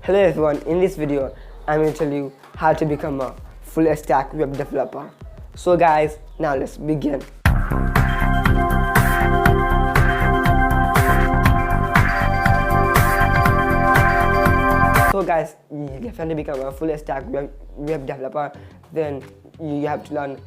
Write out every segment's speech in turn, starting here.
Hello everyone, in this video I'm going to tell you how to become a full stack web developer. So guys, now let's begin. So guys, if you want to become a full stack web developer, then you have to learn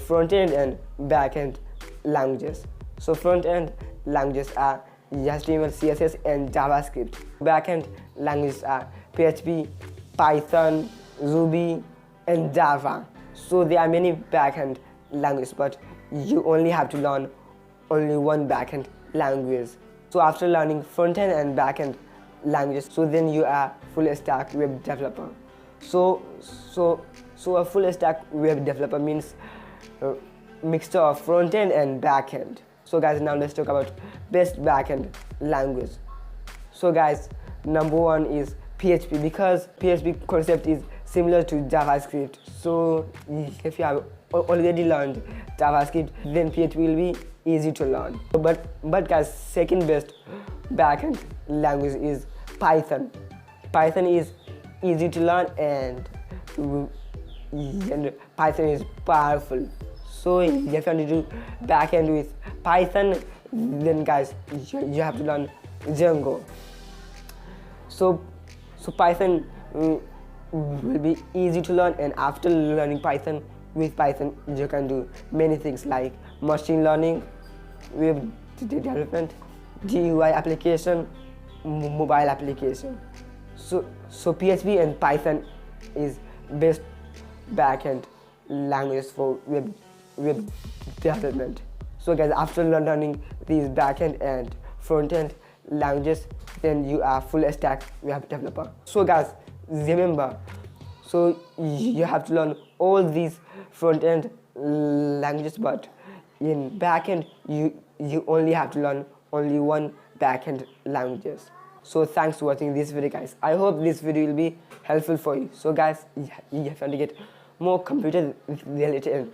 front-end and back-end languages. So front-end languages are HTML, CSS and JavaScript. Backend languages are PHP, Python, Ruby and Java. So there are many backend languages, but you only have to learn only one backend language. So after learning front-end and backend languages, so then you are full stack web developer. So a full stack web developer means a mixture of front-end and backend. So guys, now let's talk about best backend language. So guys, number one is PHP, because PHP concept is similar to JavaScript. So if you have already learned JavaScript, then PHP will be easy to learn. But guys, second best backend language is Python. Python is easy to learn and Python is powerful. So if you want to do backend with Python, then guys, you have to learn Django. So Python will be easy to learn, and after learning Python, with Python you can do many things like machine learning, web development, GUI application, mobile application. So PHP and Python is best backend language for web development. So guys, after learning these backend and front-end languages, then you are full stack web developer. So guys, remember, so you have to learn all these front-end languages, but in backend you only have to learn only one backend languages. So thanks for watching this video guys. I hope this video will be helpful for you. So guys, you have to get more computer related and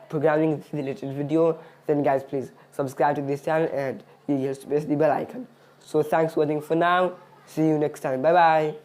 programming related video, then guys, please subscribe to this channel and you just press the bell icon. So thanks for watching for now. See you next time. Bye bye.